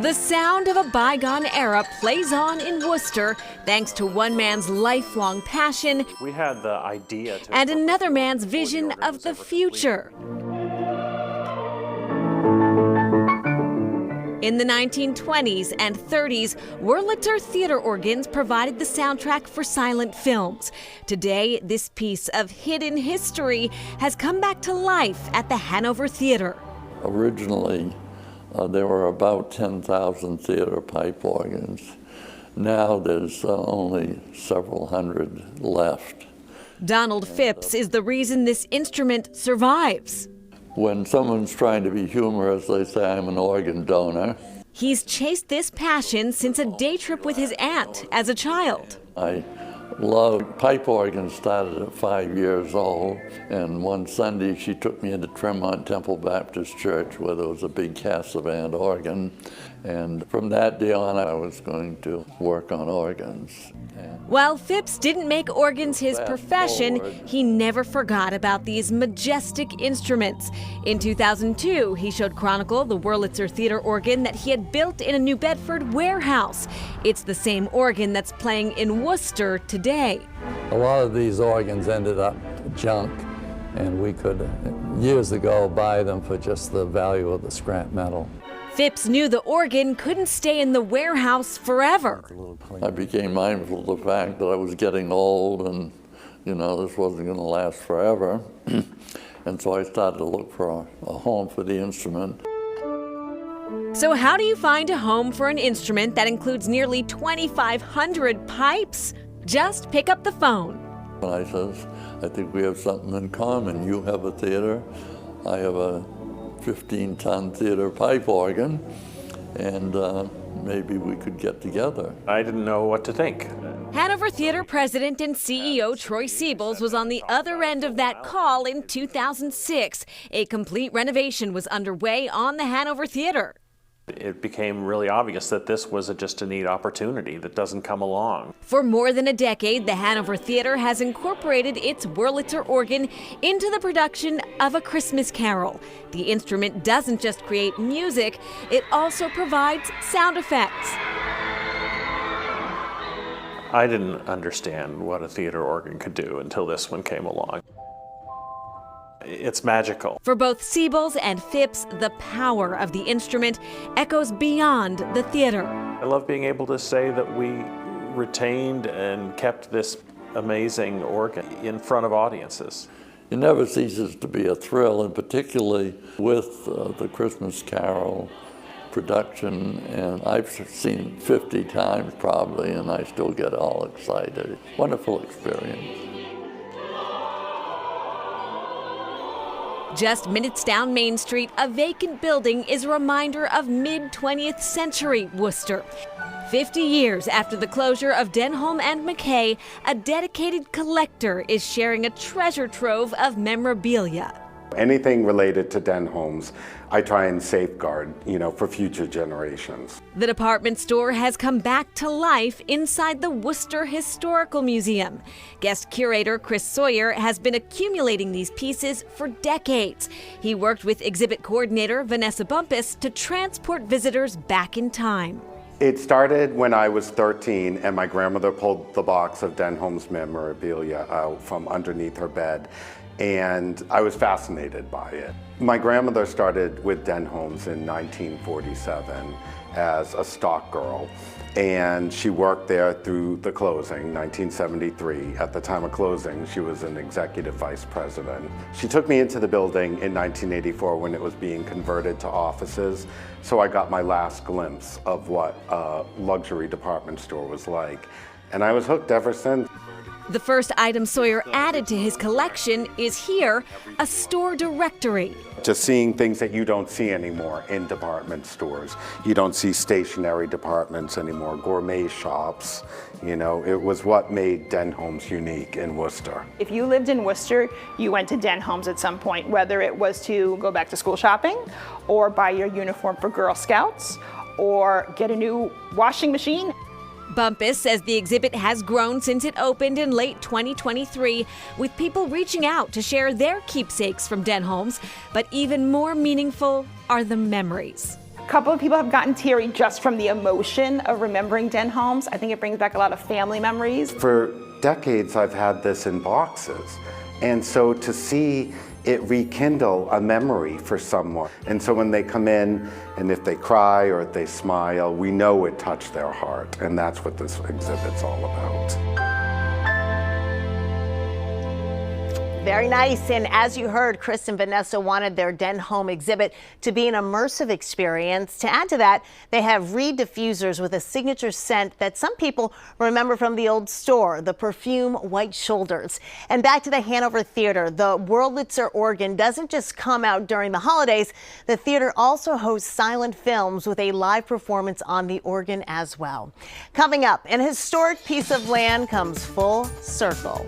The sound of a bygone era plays on in Worcester thanks to one man's lifelong passion We had the idea to and another man's vision of the future. In the 1920s and 30s, Wurlitzer theater organs provided the soundtrack for silent films. Today, this piece of hidden history has come back to life at the Hanover Theater. Originally, there were about 10,000 theater pipe organs. Now there's only several hundred left. Donald Phipps is the reason this instrument survives. When someone's trying to be humorous, they say, I'm an organ donor. He's chased this passion since a day trip with his aunt as a child. I loved pipe organs, started at 5 years old, and one Sunday she took me into Tremont Temple Baptist Church where there was a big Cassavant organ, and from that day on I was going to work on organs. While Phipps didn't make organs his profession, he never forgot about these majestic instruments. In 2002, he showed Chronicle the Wurlitzer theater organ that he had built in a New Bedford warehouse. It's the same organ that's playing in Worcester today. A lot of these organs ended up junk, and we could, years ago, buy them for just the value of the scrap metal. Phipps knew the organ couldn't stay in the warehouse forever. I became mindful of the fact that I was getting old and, this wasn't going to last forever. And so I started to look for a home for the instrument. So how do you find a home for an instrument that includes nearly 2,500 pipes? Just pick up the phone. And I says, I think we have something in common. You have a theater, I have a 15-ton theater pipe organ, and maybe we could get together. I didn't know what to think. Hanover Theater President and CEO Troy Siebels was on the other end of that call in 2006. A complete renovation was underway on the Hanover Theater. It became really obvious that this was just a neat opportunity that doesn't come along. For more than a decade, the Hanover Theater has incorporated its Wurlitzer organ into the production of A Christmas Carol. The instrument doesn't just create music, it also provides sound effects. I didn't understand what a theater organ could do until this one came along. It's magical. For both Siebels and Phipps, the power of the instrument echoes beyond the theater. I love being able to say that we retained and kept this amazing organ in front of audiences. It never ceases to be a thrill, and particularly with the Christmas Carol production, and I've seen it 50 times probably, and I still get all excited. Wonderful experience. Just minutes down Main Street, a vacant building is a reminder of mid-20th century Worcester. 50 years after the closure of Denholm and Mackay, a dedicated collector is sharing a treasure trove of memorabilia. Anything related to Denholms, I try and safeguard, for future generations. The department store has come back to life inside the Worcester Historical Museum. Guest curator Chris Sawyer has been accumulating these pieces for decades. He worked with exhibit coordinator Vanessa Bumpus to transport visitors back in time. It started when I was 13 and my grandmother pulled the box of Denholm's memorabilia out from underneath her bed, and I was fascinated by it. My grandmother started with Denholm's in 1947 as a stock girl, and she worked there through the closing, 1973. At the time of closing, she was an executive vice president. She took me into the building in 1984 when it was being converted to offices, so I got my last glimpse of what a luxury department store was like. And I was hooked ever since. The first item Sawyer added to his collection is here, a store directory. Just seeing things that you don't see anymore in department stores. You don't see stationery departments anymore, gourmet shops. It was what made Denholm's unique in Worcester. If you lived in Worcester, you went to Denholm's at some point, whether it was to go back to school shopping, or buy your uniform for Girl Scouts, or get a new washing machine. Bumpus says the exhibit has grown since it opened in late 2023, with people reaching out to share their keepsakes from Denholm's, but even more meaningful are the memories. A couple of people have gotten teary just from the emotion of remembering Den Homes. I think it brings back a lot of family memories. For decades, I've had this in boxes. And so to see it rekindle a memory for someone. And so when they come in, and if they cry or if they smile, we know it touched their heart. And that's what this exhibit's all about. Very nice. And as you heard, Chris and Vanessa wanted their Den Home exhibit to be an immersive experience. To add to that, they have Reed diffusers with a signature scent that some people remember from the old store, the perfume White Shoulders. And back to the Hanover Theater, the Wurlitzer organ doesn't just come out during the holidays. The theater also hosts silent films with a live performance on the organ as well. Coming up, an historic piece of land comes full circle.